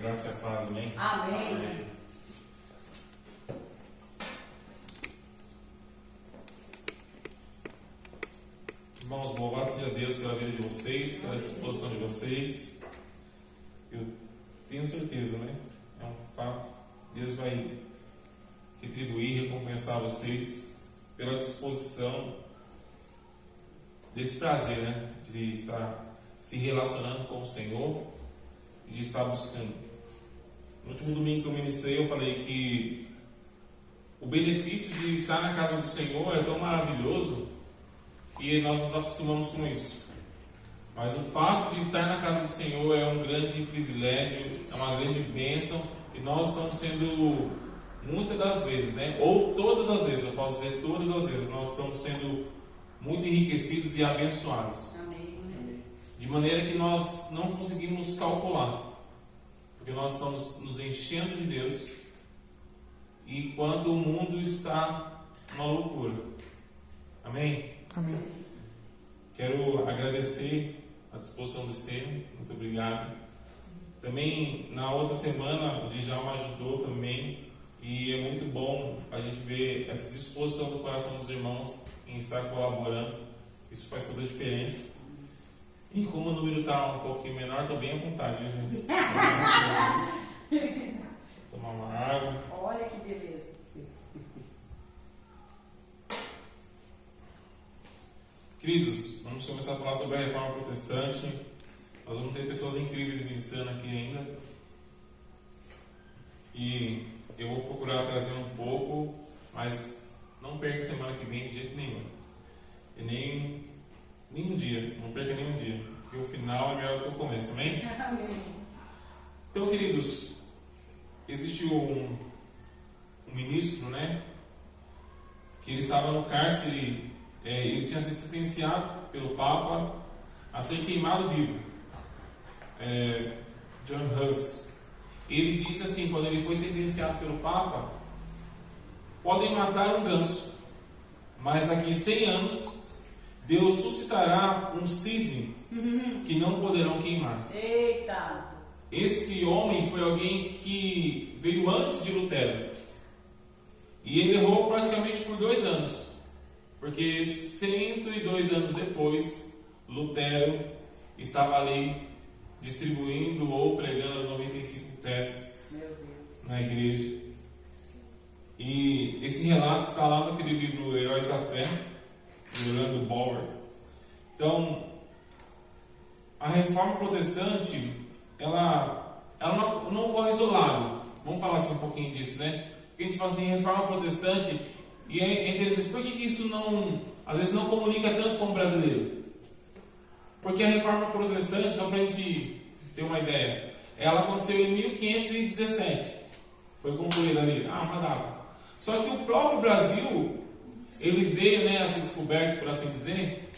graça e a paz, amém? Amém. Amém. Irmãos, louvado seja Deus pela vida de vocês, pela disposição de vocês. Eu tenho certeza, né? É um fato. Deus vai retribuir, recompensar vocês pela disposição desse prazer, né? De estar se relacionando com o Senhor e de estar buscando. No último domingo que eu ministrei, eu falei que o benefício de estar na casa do Senhor é tão maravilhoso e nós nos acostumamos com isso. Mas o fato de estar na casa do Senhor é um grande privilégio, é uma grande bênção, e nós estamos sendo, muitas das vezes, né? Ou todas as vezes, eu posso dizer todas as vezes, nós estamos sendo muito enriquecidos e abençoados. Amém. De maneira que nós não conseguimos calcular, porque nós estamos nos enchendo de Deus, e quando o mundo está uma loucura. Amém? Amém. Quero agradecer a disposição do Estênio, muito obrigado. Também na outra semana o Djalma ajudou também, e é muito bom a gente ver essa disposição do coração dos irmãos em estar colaborando. Isso faz toda a diferença. E como o número está um pouquinho menor, estou bem à vontade, viu, gente? Tomar uma água. Olha que beleza. Queridos, vamos começar a falar sobre a reforma protestante. Nós vamos ter pessoas incríveis ministrando aqui ainda. E eu vou procurar trazer um pouco, mas não perca semana que vem de jeito nenhum. E nem um dia, não perca nenhum dia, porque o final é melhor do que o começo, amém? Amém. Então, queridos, existiu um ministro, né? Que ele estava no cárcere. Ele tinha sido sentenciado pelo Papa a ser queimado vivo. John Hus. Ele disse assim, quando ele foi sentenciado pelo Papa: podem matar um ganso, mas daqui 100 anos Deus suscitará um cisne que não poderão queimar. Eita! Esse homem foi alguém que veio antes de Lutero, e ele errou praticamente por 2 anos. Porque 102 anos depois, Lutero estava ali distribuindo ou pregando as 95 teses na igreja. E esse relato está lá naquele livro Heróis da Fé, de Orlando Bauer. Então, a reforma protestante, ela não ocorre isolado. Vamos falar assim um pouquinho disso, né? Porque a gente fala assim, reforma protestante. E é interessante, por que isso não, às vezes não comunica tanto com o brasileiro? Porque a reforma protestante, só para a gente ter uma ideia, ela aconteceu em 1517, foi concluída ali, uma data. Só que o próprio Brasil, ele veio, né, a ser descoberto, por assim dizer,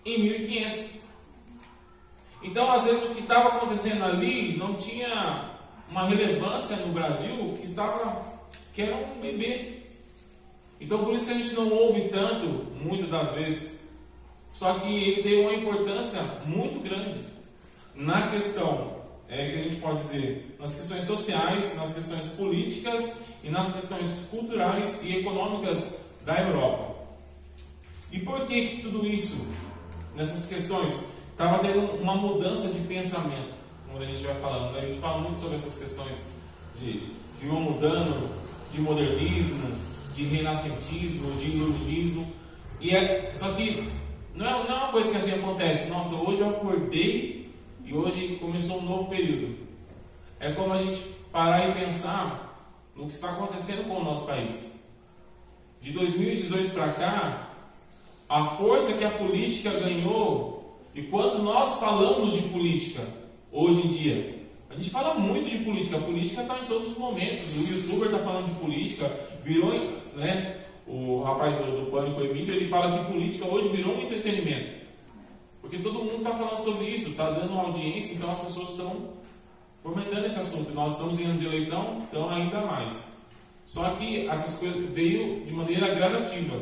em 1500. Então, às vezes, o que estava acontecendo ali não tinha uma relevância no Brasil, que era um bebê. Então, por isso que a gente não ouve tanto, muitas das vezes. Só que ele deu uma importância muito grande na questão, que a gente pode dizer, nas questões sociais, nas questões políticas e nas questões culturais e econômicas da Europa. E por que tudo isso, nessas questões, estava tendo uma mudança de pensamento, quando a gente vai falando. A gente fala muito sobre essas questões de vão mudando, de modernismo, de renascentismo, de iluminismo, só que não é uma coisa que assim acontece. Nossa, hoje eu acordei e hoje começou um novo período. É como a gente parar e pensar no que está acontecendo com o nosso país. De 2018 para cá, a força que a política ganhou e quanto nós falamos de política hoje em dia. A gente fala muito de política, a política está em todos os momentos. O youtuber está falando de política, virou, né? O rapaz do Pânico, Emílio, ele fala que política hoje virou um entretenimento. Porque todo mundo está falando sobre isso, está dando uma audiência, então as pessoas estão fomentando esse assunto. Nós estamos em ano de eleição, então ainda mais. Só que essas coisas veio de maneira gradativa.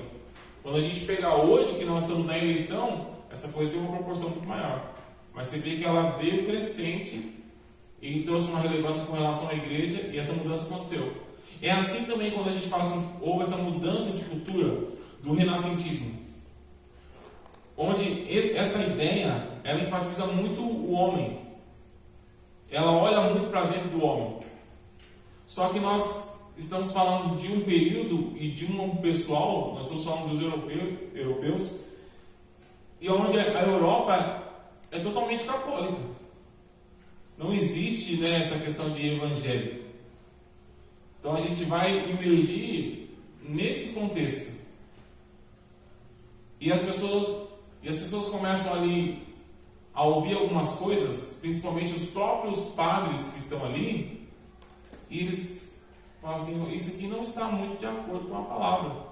Quando a gente pegar hoje, que nós estamos na eleição, essa coisa tem uma proporção muito maior. Mas você vê que ela veio crescente e trouxe uma relevância com relação à igreja, e essa mudança aconteceu. É assim também quando a gente fala assim, houve essa mudança de cultura do renascentismo, onde essa ideia, ela enfatiza muito o homem, ela olha muito para dentro do homem. Só que nós estamos falando de um período e de um pessoal, nós estamos falando dos europeus, e onde a Europa é totalmente católica. Não existe, né, essa questão de evangelho. Então a gente vai emergir nesse contexto. E as pessoas começam ali a ouvir algumas coisas, principalmente os próprios padres que estão ali, e eles falam assim, isso aqui não está muito de acordo com a palavra.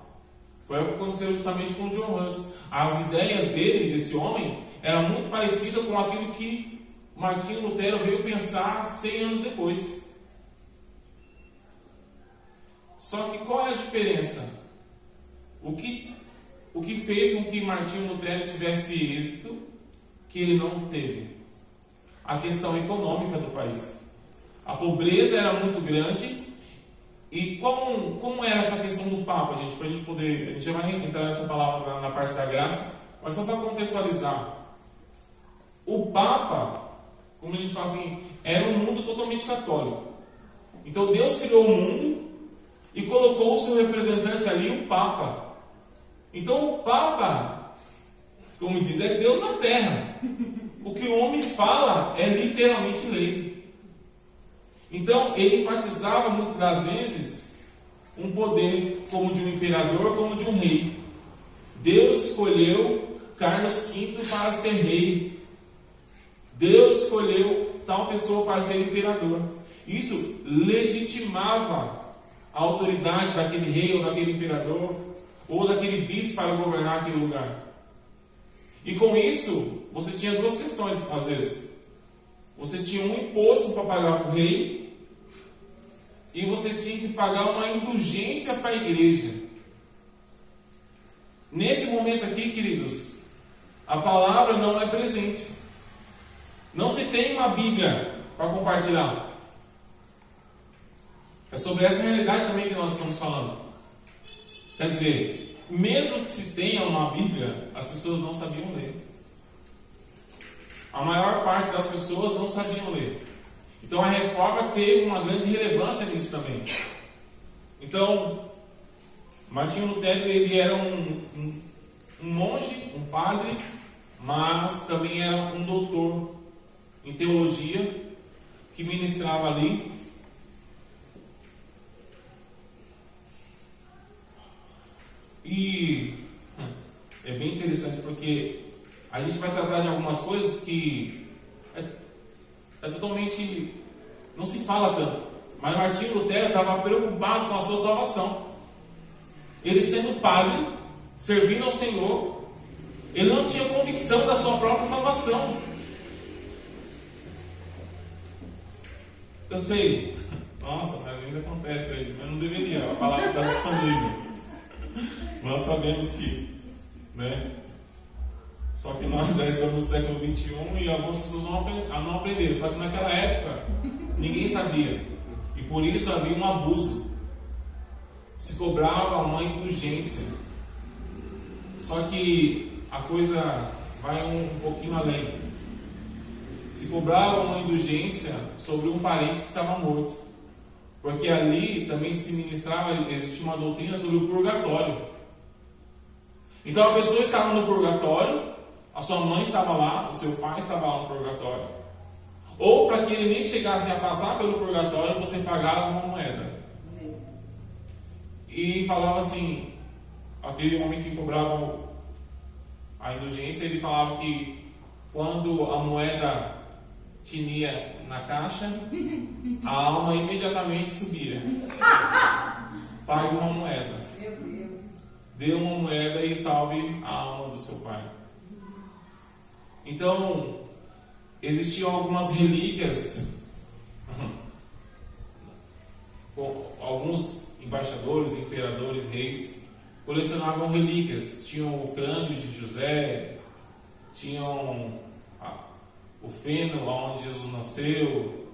Foi o que aconteceu justamente com o John Huss. As ideias dele, desse homem, eram muito parecidas com aquilo que Martinho Lutero veio pensar 100 anos depois. Só que qual é a diferença? O que fez com que Martinho Lutero tivesse êxito que ele não teve? A questão econômica do país. A pobreza era muito grande. E como era essa questão do Papa, gente? Para a gente poder. A gente já vai entrar nessa palavra na parte da graça, mas só para contextualizar. O Papa, como a gente fala assim, era um mundo totalmente católico. Então Deus criou o mundo e colocou o seu representante ali, o Papa. Então o Papa, como diz, é Deus na terra. O que o homem fala é literalmente lei. Então ele enfatizava muitas das vezes um poder como de um imperador, como de um rei. Deus escolheu Carlos V para ser rei. Deus escolheu tal pessoa para ser imperador. Isso legitimava a autoridade daquele rei ou daquele imperador ou daquele bispo para governar aquele lugar. E com isso, você tinha duas questões às vezes. Você tinha um imposto para pagar para o rei e você tinha que pagar uma indulgência para a igreja. Nesse momento aqui, queridos, a palavra não é presente. Não se tem uma Bíblia para compartilhar. É sobre essa realidade também que nós estamos falando. Quer dizer, mesmo que se tenha uma Bíblia, as pessoas não sabiam ler. A maior parte das pessoas não sabiam ler. Então a reforma teve uma grande relevância nisso também. Então, Martinho Lutero, ele era um monge, um padre, mas também era um doutor em teologia, que ministrava ali. E é bem interessante porque a gente vai tratar de algumas coisas que é totalmente, não se fala tanto. Mas Martinho Lutero estava preocupado com a sua salvação. Ele sendo padre, servindo ao Senhor, ele não tinha convicção da sua própria salvação. Eu sei, nossa, mas ainda acontece hoje, mas não deveria, a palavra está disponível. Nós sabemos que, né? Só que nós já estamos no século XXI e algumas pessoas não aprenderam. Só que naquela época, ninguém sabia. E por isso havia um abuso. Se cobrava uma indulgência. Só que a coisa vai um pouquinho além. Se cobrava uma indulgência sobre um parente que estava morto. Porque ali também se ministrava, existia uma doutrina sobre o purgatório. Então a pessoa estava no purgatório, a sua mãe estava lá, o seu pai estava lá no purgatório. Ou para que ele nem chegasse a passar pelo purgatório, você pagava uma moeda. E falava assim, aquele homem que cobrava a indulgência, ele falava que quando a moeda tinha na caixa, a alma imediatamente subia. Pague uma moeda. Meu Deus. Dê uma moeda e salve a alma do seu pai. Então, existiam algumas relíquias. Alguns embaixadores, imperadores, reis colecionavam relíquias. Tinham o crânio de José, tinham o feno onde Jesus nasceu,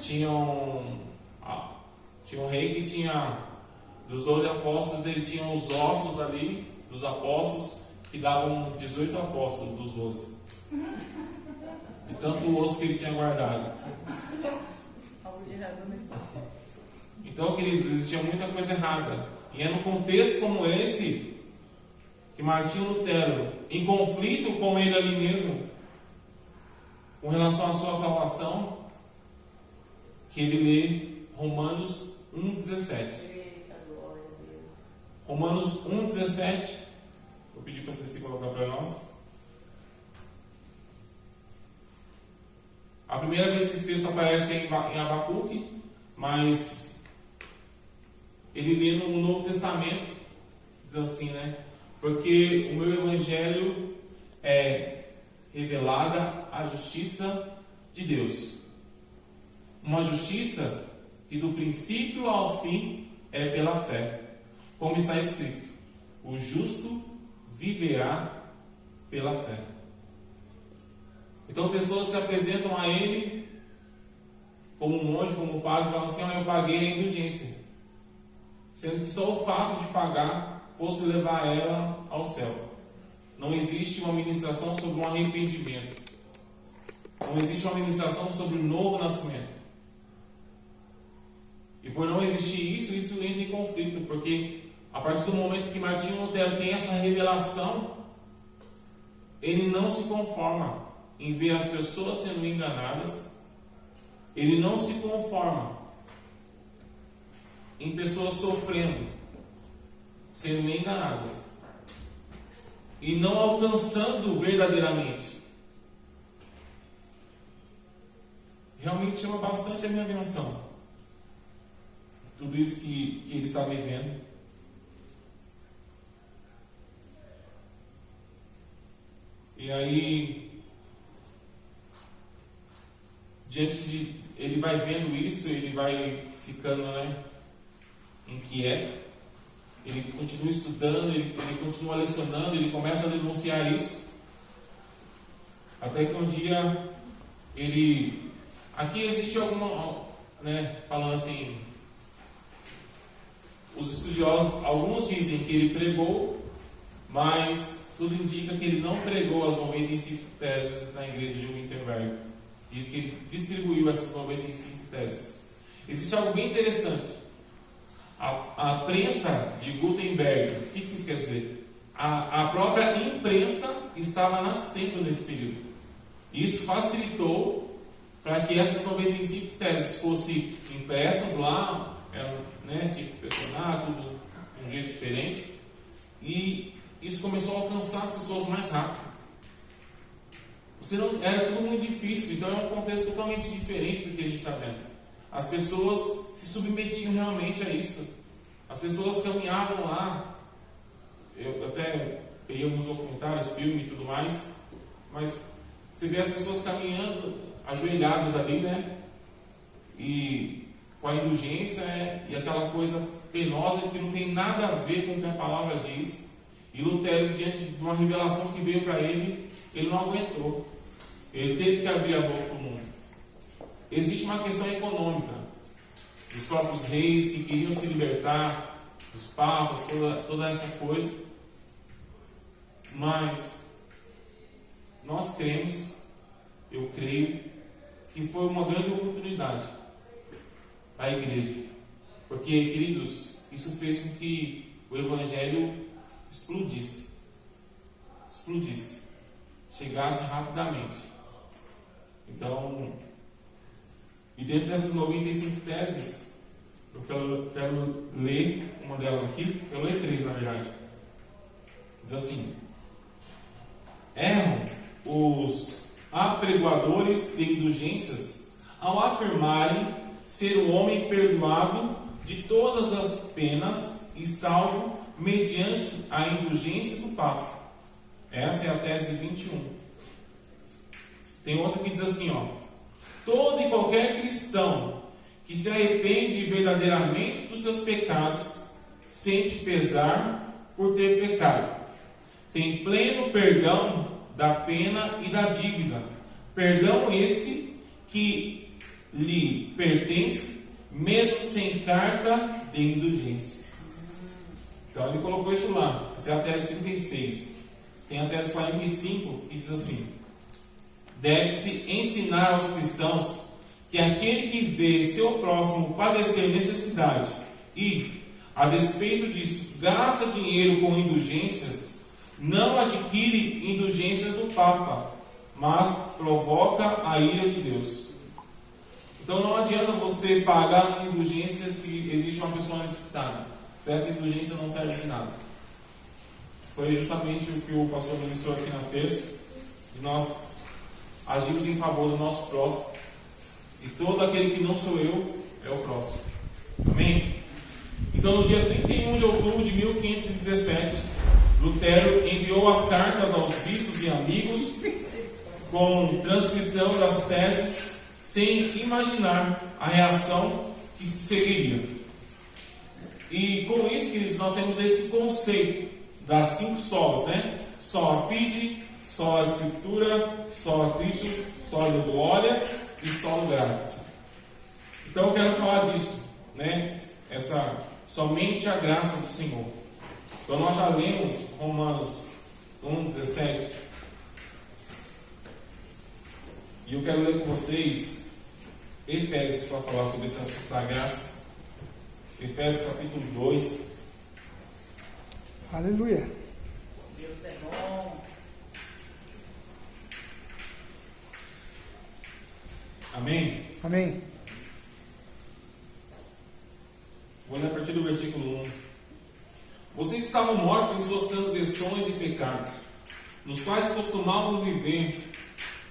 tinha um rei que tinha, dos 12 apóstolos, ele tinha os ossos ali, dos apóstolos, que davam 18 apóstolos dos 12. De tanto osso que ele tinha guardado. Algo de errado não está certo. Então, queridos, existia muita coisa errada. E é num contexto como esse que Martinho Lutero, em conflito com ele ali mesmo, com relação à sua salvação, que ele lê Romanos 1,17. Eita, glória a Deus. Romanos 1,17. Vou pedir para você se colocar para nós. A primeira vez que esse texto aparece é em Abacuque, mas ele lê no Novo Testamento, diz assim, né? Porque o meu evangelho é revelada a justiça de Deus. Uma justiça que do princípio ao fim é pela fé. Como está escrito, o justo viverá pela fé. Então pessoas se apresentam a ele como um anjo, como um padre, e falam assim: eu paguei a indulgência. Sendo que só o fato de pagar fosse levar ela ao céu. Não existe uma ministração sobre um arrependimento. Não existe uma ministração sobre o novo nascimento. E por não existir isso entra em conflito, porque a partir do momento que Martinho Lutero tem essa revelação, ele não se conforma em ver as pessoas sendo enganadas, ele não se conforma em pessoas sofrendo, sendo enganadas e não alcançando verdadeiramente. Realmente chama bastante a minha atenção tudo isso que ele está vivendo. E aí, diante de ele vai vendo isso, ele vai ficando, inquieto. Ele continua estudando, ele continua lecionando, ele começa a denunciar isso. Até que um dia ele... Aqui existe alguma... falando assim... Os estudiosos, alguns dizem que ele pregou, mas tudo indica que ele não pregou as 95 teses na igreja de Wittenberg. Diz que ele distribuiu essas 95 teses. Existe algo bem interessante. A prensa de Gutenberg, o que isso quer dizer? A própria imprensa estava nascendo nesse período. Isso facilitou para que essas 95 teses fossem impressas lá, tipo pressionar, tudo de um jeito diferente. E isso começou a alcançar as pessoas mais rápido. Era tudo muito difícil, então é um contexto totalmente diferente do que a gente está vendo. As pessoas se submetiam realmente a isso. As pessoas caminhavam lá. Eu até peguei alguns documentários, filme e tudo mais, mas você vê as pessoas caminhando, ajoelhadas ali, e com a indulgência e aquela coisa penosa que não tem nada a ver com o que a palavra diz. E Lutero, diante de uma revelação que veio para ele, ele não aguentou. Ele teve que abrir a boca para o mundo. Existe uma questão econômica dos próprios reis que queriam se libertar, dos papas, toda essa coisa. Mas nós cremos, eu creio, que foi uma grande oportunidade à igreja. Porque, queridos, isso fez com que o evangelho explodisse, chegasse rapidamente. Então, e dentro dessas 95 teses, eu quero ler uma delas aqui. Eu ler 3, na verdade. Diz assim: erram os apregoadores de indulgências ao afirmarem ser o homem perdoado de todas as penas e salvo mediante a indulgência do Papa. Essa é a tese 21. Tem outra que diz assim, todo e qualquer cristão que se arrepende verdadeiramente dos seus pecados sente pesar por ter pecado. Tem pleno perdão da pena e da dívida. Perdão esse que lhe pertence, mesmo sem carta de indulgência. Então ele colocou isso lá. Essa é a tese 36. Tem a tese 45 que diz assim: deve-se ensinar aos cristãos que aquele que vê seu próximo padecer necessidade e, a despeito disso, gasta dinheiro com indulgências, não adquire indulgências do Papa, mas provoca a ira de Deus. Então não adianta você pagar uma indulgência se existe uma pessoa necessitada, se essa indulgência não serve de nada. Foi justamente o que o pastor ministrou aqui na terça, de nós agimos em favor do nosso próximo, e todo aquele que não sou eu é o próximo. Amém? Então, no dia 31 de outubro de 1517, Lutero enviou as cartas aos bispos e amigos com transcrição das teses, sem imaginar a reação que se seguiria. E com isso, queridos, nós temos esse conceito das 5 solas, né? Sola fide, sola escritura, sola Cristo, sola glória e sola gratia. Então eu quero falar disso, né? Somente a graça do Senhor. Então nós já lemos Romanos 1:17. E eu quero ler com vocês Efésios para falar sobre esse assunto da graça. Efésios capítulo 2. Aleluia. Deus é bom. Amém? Amém. Vou ler a partir do versículo 1. Vocês estavam mortos em suas transgressões e pecados, nos quais costumavam viver,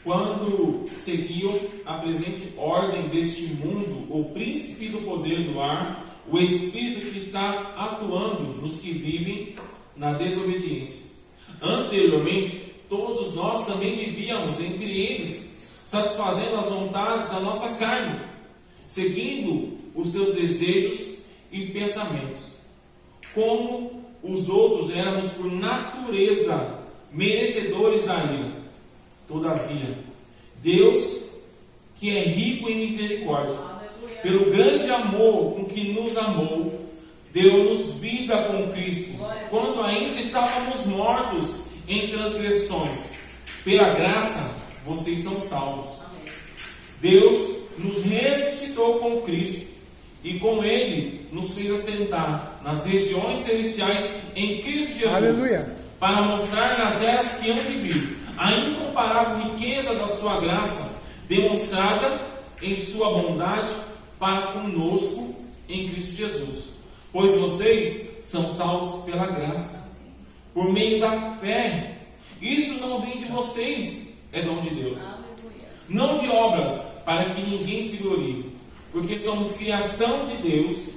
quando seguiam a presente ordem deste mundo, o príncipe do poder do ar, o espírito que está atuando nos que vivem na desobediência. Anteriormente, todos nós também vivíamos entre eles, satisfazendo as vontades da nossa carne, seguindo os seus desejos e pensamentos. Como os outros, éramos por natureza merecedores da ira. Todavia, Deus, que é rico em misericórdia, pelo grande amor com que nos amou, deu-nos vida com Cristo, quando ainda estávamos mortos em transgressões. Pela graça, vocês são salvos. Deus nos ressuscitou com Cristo e com Ele nos fez assentar nas regiões celestiais em Cristo Jesus. Aleluia. Para mostrar nas eras que hão de vir a incomparável riqueza da sua graça, demonstrada em sua bondade para conosco em Cristo Jesus. Pois vocês são salvos pela graça, por meio da fé. Isso não vem de vocês, é dom de Deus. Não de obras, para que ninguém se glorie, porque somos criação de Deus,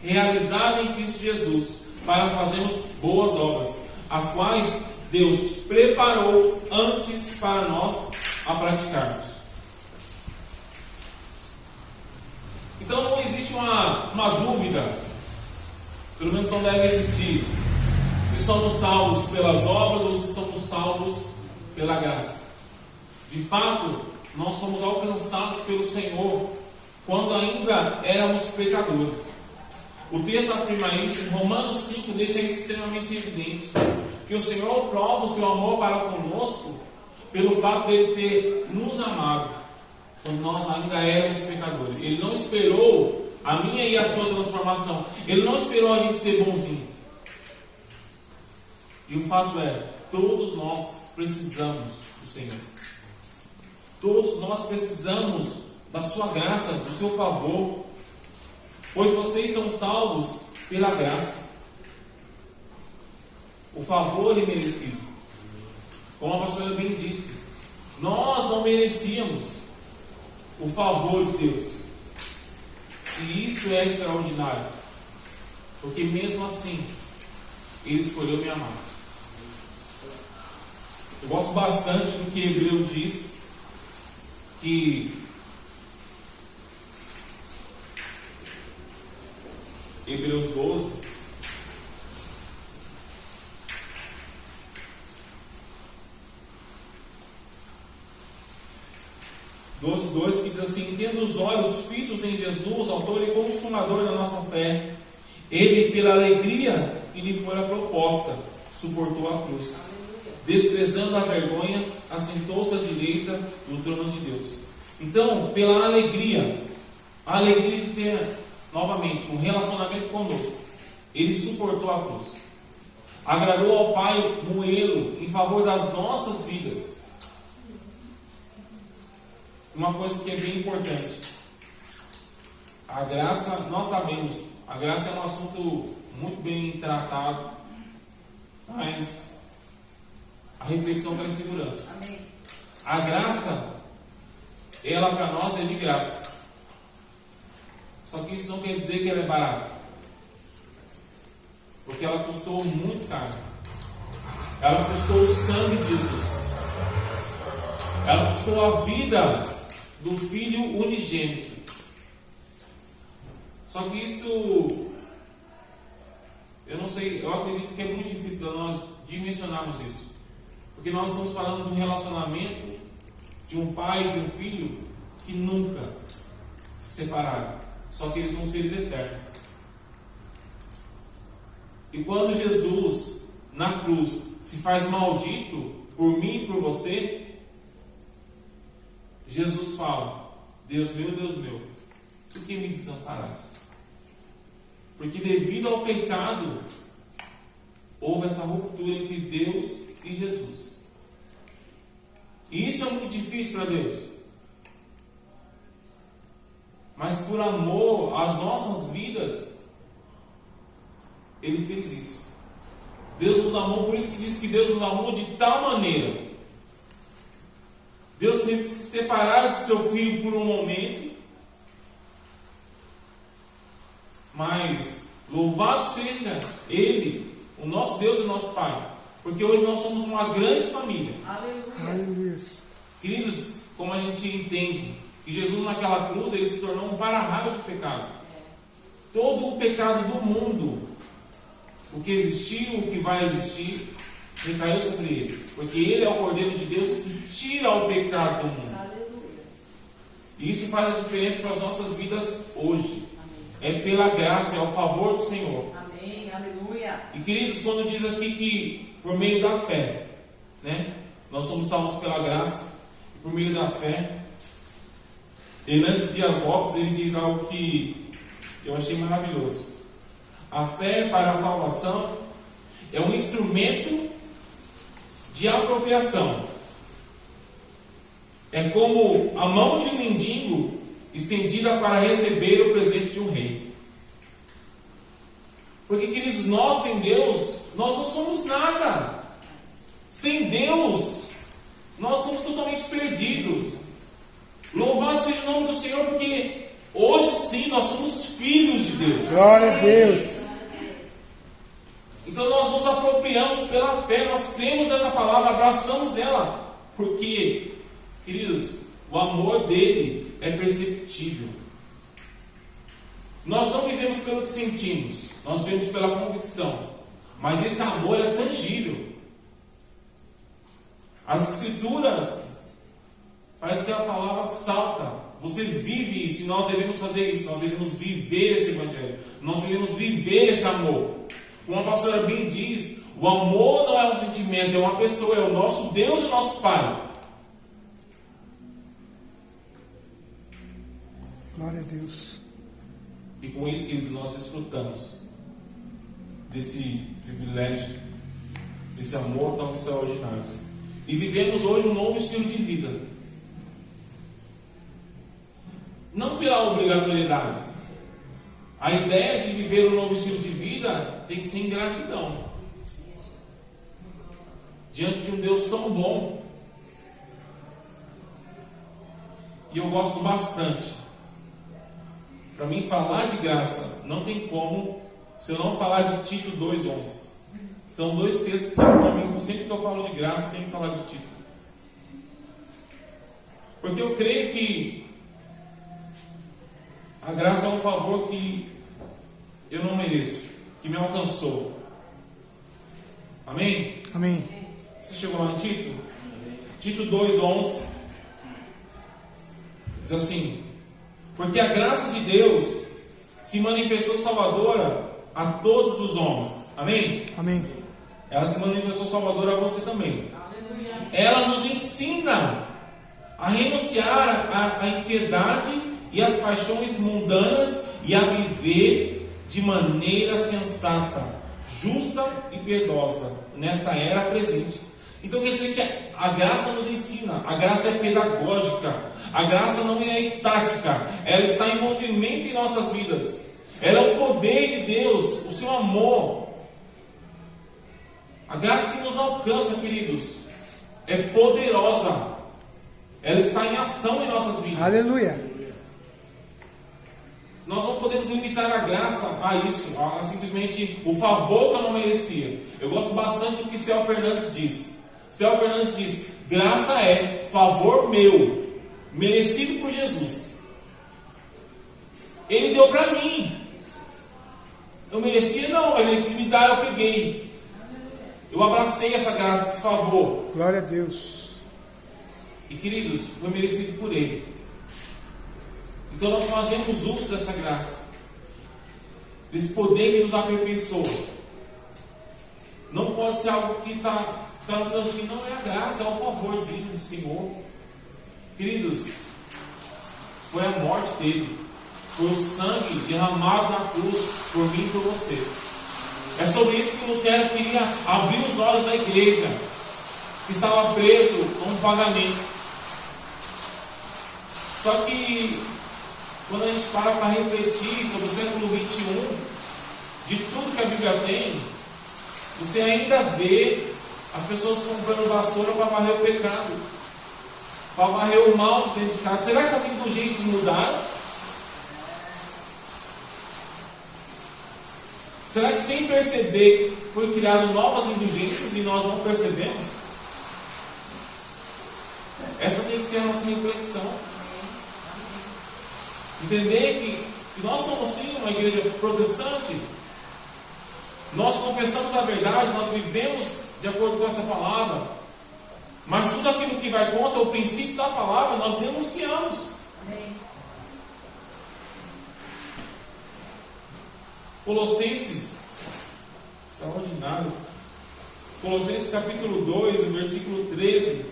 realizada em Cristo Jesus, para fazermos boas obras, as quais Deus preparou antes para nós a praticarmos. Então não existe uma dúvida, pelo menos não deve existir, se somos salvos pelas obras ou se somos salvos pela graça. De fato, nós somos alcançados pelo Senhor quando ainda éramos pecadores. O texto afirma isso, em Romanos 5 deixa isso extremamente evidente, que o Senhor prova o seu amor para conosco pelo fato de Ele ter nos amado quando nós ainda éramos pecadores. Ele não esperou a minha e a sua transformação. Ele não esperou a gente ser bonzinho. E o fato é, todos nós precisamos do Senhor. Todos nós precisamos da sua graça, do seu favor, pois vocês são salvos pela graça. O favor é merecido. Como a pastora bem disse, nós não merecíamos o favor de Deus. E isso é extraordinário, porque mesmo assim Ele escolheu me amar. Eu gosto bastante do que Hebreus diz, que Hebreus 12, que diz assim: tendo os olhos fitos em Jesus, autor e consumador da nossa fé, ele, pela alegria que lhe fora proposta, suportou a cruz, desprezando a vergonha, assentou-se à direita do trono de Deus. Então, pela alegria, a alegria de ter novamente um relacionamento conosco, ele suportou a cruz, agradou ao Pai moê-lo em favor das nossas vidas. Uma coisa que é bem importante: a graça, nós sabemos, a graça é um assunto muito bem tratado, mas a reflexão traz segurança. Amém. A graça, ela para nós é de graça. Só que isso não quer dizer que ela é barata, porque ela custou muito caro. Ela custou o sangue de Jesus. Ela custou a vida do Filho unigênito. Só que isso, eu não sei, eu acredito que é muito difícil para nós dimensionarmos isso, porque nós estamos falando de um relacionamento de um pai e de um filho que nunca se separaram, só que eles são seres eternos. E quando Jesus na cruz se faz maldito por mim e por você, Jesus fala: Deus meu, por que me desamparaste? Porque devido ao pecado houve essa ruptura entre Deus e Jesus. E isso é muito difícil para Deus. Mas por amor às nossas vidas, Ele fez isso. Deus nos amou, por isso que diz que Deus nos amou de tal maneira. Deus teve que se separar do seu filho por um momento, mas louvado seja Ele, o nosso Deus e o nosso Pai, porque hoje nós somos uma grande família. Aleluia. Queridos, como a gente entende que Jesus naquela cruz, Ele se tornou um para-raio de pecado. Todo o pecado do mundo, o que existiu, o que vai existir, recaiu sobre Ele, porque Ele é o Cordeiro de Deus que tira o pecado do mundo. Aleluia. E isso faz a diferença para as nossas vidas hoje. Amém. É pela graça, é o favor do Senhor. Amém. Aleluia. E queridos, quando diz aqui que por meio da fé, né, nós somos salvos pela graça, e por meio da fé, Hernandes Dias Lopes, ele diz algo que eu achei maravilhoso. A fé para a salvação é um instrumento de apropriação. É como a mão de um mendigo estendida para receber o presente de um rei. Porque, queridos, nós sem Deus, nós não somos nada. Sem Deus, nós estamos totalmente perdidos. Louvado seja o nome do Senhor, porque hoje sim nós somos filhos de Deus. Glória a Deus. Então nós nos apropriamos pela fé, nós cremos nessa palavra, abraçamos ela, porque, queridos, o amor dele é perceptível. Nós não vivemos pelo que sentimos, nós vivemos pela convicção, mas esse amor é tangível. As Escrituras, parece que a palavra salta, você vive isso, e nós devemos fazer isso, nós devemos viver esse Evangelho, nós devemos viver esse amor. Como a pastora bem diz, o amor não é um sentimento, é uma pessoa, é o nosso Deus e o nosso Pai. Glória a Deus. E com isso, queridos, nós desfrutamos desse privilégio, desse amor tão extraordinário. E vivemos hoje um novo estilo de vida. Não pela obrigatoriedade. A ideia de viver um novo estilo de vida tem que ser em gratidão. Diante de um Deus tão bom. E eu gosto bastante. Para mim, falar de graça não tem como se eu não falar de Tito 2:11. São dois textos que, para mim, sempre que eu falo de graça, eu tenho que falar de Tito. Porque eu creio que a graça é um favor que eu não mereço, que me alcançou. Amém? Amém. Você chegou lá em Tito? Tito 2:11. Diz assim: porque a graça de Deus se manifestou salvadora a todos os homens. Amém? Amém. Ela se manifestou salvadora a você também. Ela nos ensina a renunciar à impiedade e às paixões mundanas e a viver de maneira sensata, justa e piedosa nesta era presente. Então quer dizer que a graça nos ensina, a graça é pedagógica, a graça não é estática, ela está em movimento em nossas vidas. Ela é o poder de Deus, o seu amor. A graça que nos alcança, queridos, é poderosa. Ela está em ação em nossas vidas. Aleluia. Nós não podemos limitar a graça a isso, a simplesmente o favor que eu não merecia. Eu gosto bastante do que Céu Fernandes diz. Céu Fernandes diz: graça é favor meu, merecido por Jesus. Ele deu para mim. Eu merecia não, mas Ele quis me dar, eu peguei. Eu abracei essa graça, esse favor. Glória a Deus. E queridos, foi merecido por Ele. Então nós fazemos uso dessa graça, desse poder que nos aperfeiçoa. Não pode ser algo que está no cantinho, não é a graça, é o favorzinho do Senhor. Queridos, foi a morte dele, foi o sangue derramado na cruz por mim e por você. É sobre isso que Lutero queria abrir os olhos da igreja, que estava preso com um pagamento. Só que quando a gente para refletir sobre o século 21, de tudo que a Bíblia tem, você ainda vê as pessoas comprando vassoura para varrer o pecado, para varrer o mal de dentro de casa. Será que as indulgências mudaram? Será que sem perceber foi criado novas indulgências e nós não percebemos? Essa tem que ser a nossa reflexão. Entender que nós somos sim uma igreja protestante. Nós confessamos a verdade, nós vivemos de acordo com essa palavra. Mas tudo aquilo que vai contra o princípio da palavra, nós denunciamos. Amém. Colossenses, extraordinário. Colossenses capítulo 2, o versículo 13.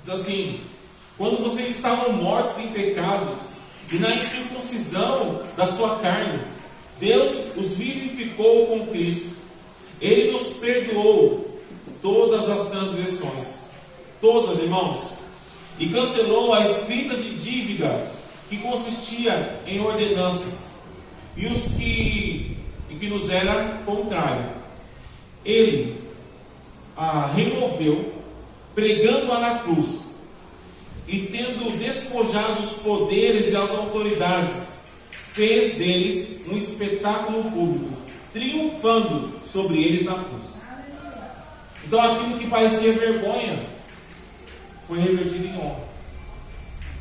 Diz assim: quando vocês estavam mortos em pecados e na incircuncisão da sua carne, Deus os vivificou com Cristo. Ele nos perdoou todas as transgressões, todas, irmãos, e cancelou a escrita de dívida que consistia em ordenanças e os que nos era contrário. Ele a removeu, pregando-a na cruz, e tendo despojado os poderes e as autoridades, fez deles um espetáculo público, triunfando sobre eles na cruz. Então aquilo que parecia vergonha foi revertido em honra.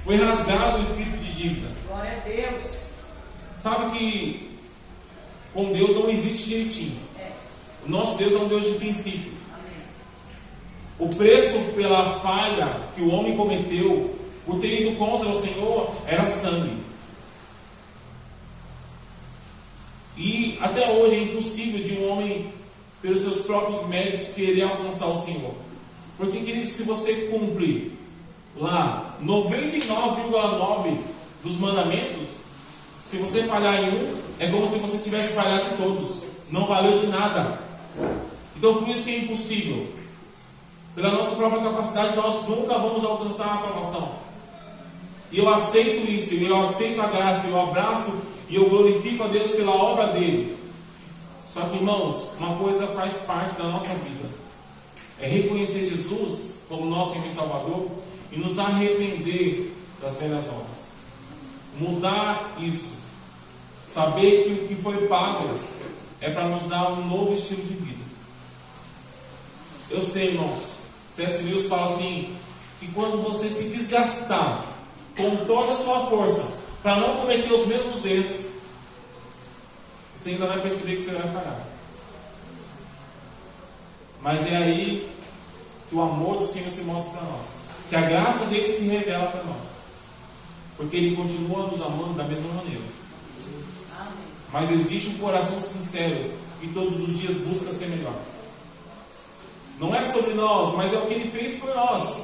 Foi rasgado o espírito de dívida. Glória a Deus. Sabe que com Deus não existe jeitinho. O nosso Deus é um Deus de princípio. O preço pela falha que o homem cometeu, por ter ido contra o Senhor, era sangue. E até hoje é impossível de um homem, pelos seus próprios méritos, querer alcançar o Senhor. Porque, querido, se você cumpre lá 99,9% dos mandamentos, se você falhar em um, é como se você tivesse falhado em todos. Não valeu de nada. Então, por isso que é impossível. Pela nossa própria capacidade, nós nunca vamos alcançar a salvação. E eu aceito isso, eu aceito a graça, eu abraço e eu glorifico a Deus pela obra dele. Só que, irmãos, uma coisa faz parte da nossa vida: é reconhecer Jesus como nosso Senhor e Salvador e nos arrepender das velhas obras. Mudar isso. Saber que o que foi pago é para nos dar um novo estilo de vida. Eu sei, irmãos, C.S. Lewis fala assim, que quando você se desgastar com toda a sua força para não cometer os mesmos erros, você ainda vai perceber que você vai falhar. Mas é aí que o amor do Senhor se mostra para nós, que a graça dele se revela para nós, porque ele continua nos amando da mesma maneira. Mas existe um coração sincero que todos os dias busca ser melhor. Não é sobre nós, mas é o que ele fez por nós.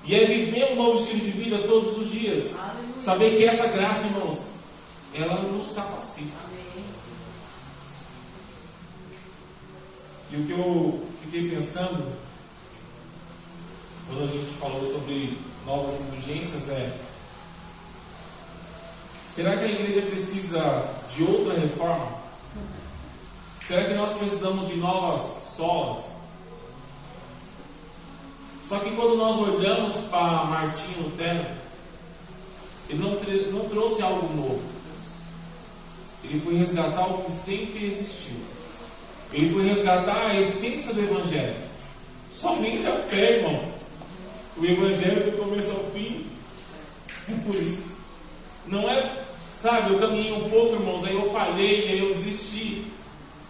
E é viver um novo estilo de vida todos os dias. Saber que essa graça, irmãos, ela nos capacita. E o que eu fiquei pensando quando a gente falou sobre novas indulgências é: será que a igreja precisa de outra reforma? Será que nós precisamos de novas solas? Só que quando nós olhamos para Martinho Lutero, ele não trouxe algo novo. Ele foi resgatar o que sempre existiu. Ele foi resgatar a essência do Evangelho. Somente a fé, irmão. O Evangelho do começo ao fim. É por isso. Não é, sabe, eu caminhei um pouco, irmãos, aí eu falhei, aí eu desisti.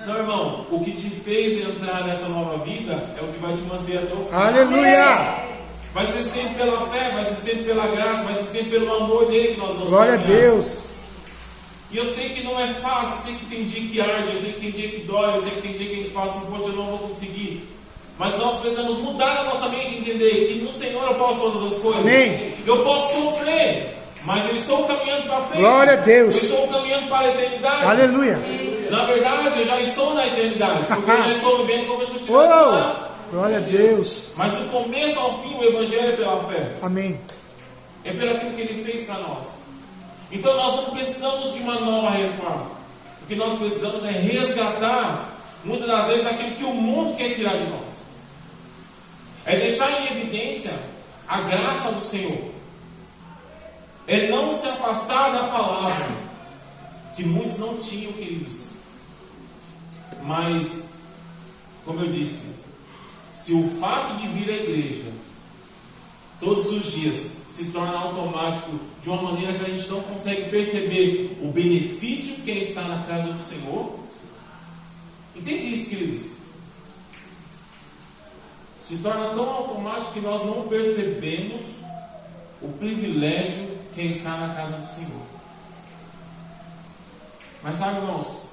Não, irmão, o que te fez entrar nessa nova vida é o que vai te manter até o fim. Aleluia! Vai ser sempre pela fé, vai ser sempre pela graça, vai ser sempre pelo amor dele que nós vamos Glória a caminhar. Deus! E eu sei que não é fácil, eu sei que tem dia que arde, eu sei que tem dia que dói, eu sei que tem dia que a gente fala assim: poxa, eu não vou conseguir. Mas nós precisamos mudar a nossa mente e entender que no Senhor eu posso todas as coisas. Amém. Eu posso sofrer, mas eu estou caminhando para frente. Glória a Deus. Eu estou caminhando para a eternidade. Aleluia! Na verdade, eu já estou na eternidade, porque eu já estou vivendo como se eu estivesse lá. Glória a Deus! Mas do começo ao fim, o Evangelho é pela fé. Amém. É pelo aquilo que Ele fez para nós. Então nós não precisamos de uma nova reforma. O que nós precisamos é resgatar, muitas das vezes, aquilo que o mundo quer tirar de nós. É deixar em evidência a graça do Senhor. É não se afastar da palavra, que muitos não tinham, queridos. Mas, como eu disse, se o fato de vir à igreja todos os dias se torna automático de uma maneira que a gente não consegue perceber o benefício que é estar na casa do Senhor, entende isso, queridos? Se torna tão automático que nós não percebemos o privilégio que é estar na casa do Senhor. Mas sabe, irmãos,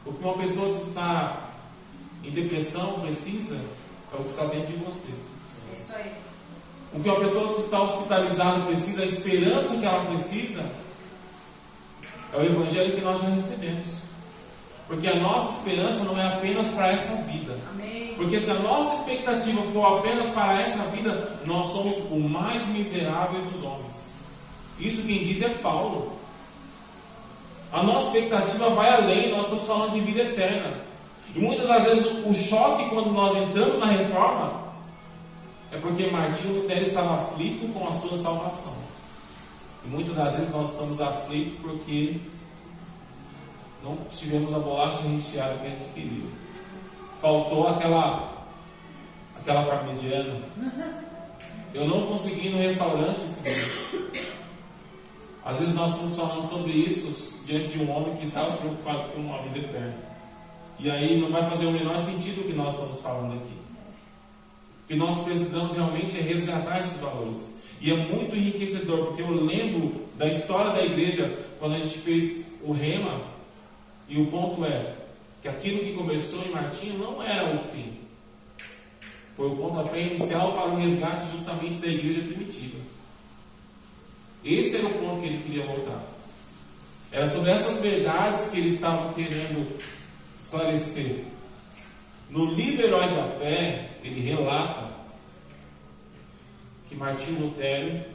o que uma pessoa que está em depressão precisa é o que está dentro de você. É isso aí. O que uma pessoa que está hospitalizada precisa, a esperança que ela precisa, é o Evangelho que nós já recebemos. Porque a nossa esperança não é apenas para essa vida. Amém. Porque se a nossa expectativa for apenas para essa vida, nós somos o mais miserável dos homens. Isso quem diz é Paulo. A nossa expectativa vai além, nós estamos falando de vida eterna. E muitas das vezes o choque quando nós entramos na reforma é porque Martinho Lutero estava aflito com a sua salvação. E muitas das vezes nós estamos aflitos porque não tivemos a bolacha recheada que a gente queria. Faltou aquela parmegiana. Eu não consegui ir no restaurante esse mês. Às vezes nós estamos falando sobre isso diante de um homem que estava preocupado com uma vida eterna. E aí não vai fazer o menor sentido o que nós estamos falando aqui. O que nós precisamos realmente é resgatar esses valores. E é muito enriquecedor, porque eu lembro da história da igreja quando a gente fez o Rema. E o ponto é que aquilo que começou em Martinho não era o fim. Foi o pontapé inicial para o resgate justamente da igreja primitiva. Esse era o ponto que ele queria voltar. Era sobre essas verdades que ele estava querendo esclarecer. No livro Heróis da Fé, ele relata que Martinho Lutero,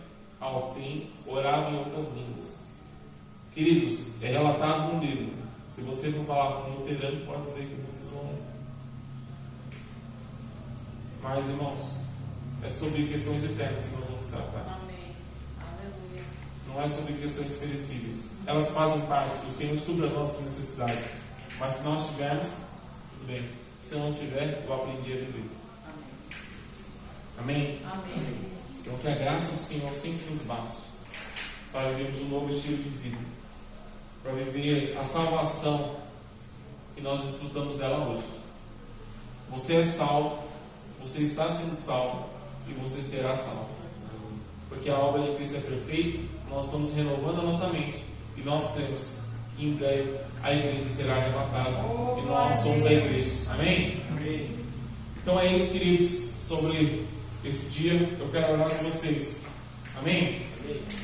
ao fim, orava em outras línguas. Queridos, é relatado no livro. Se você for falar com um luterano, pode dizer que muitos não. Mas, irmãos, é sobre questões eternas que nós vamos tratar. Amém. Aleluia. Não é sobre questões perecíveis. Elas fazem parte. O Senhor supre as nossas necessidades. Mas se nós tivermos, tudo bem. Se eu não tiver, eu aprendi a viver. Amém? Amém. Então que a graça do Senhor sempre nos baste para vivermos um novo estilo de vida, para viver a salvação que nós desfrutamos dela hoje. Você é salvo, você está sendo salvo e você será salvo. Porque a obra de Cristo é perfeita, nós estamos renovando a nossa mente e nós temos que em breve a igreja será arrebatada e nós somos a igreja. Amém? Amém. Então é isso, queridos, sobre esse dia. Eu quero orar com vocês. Amém?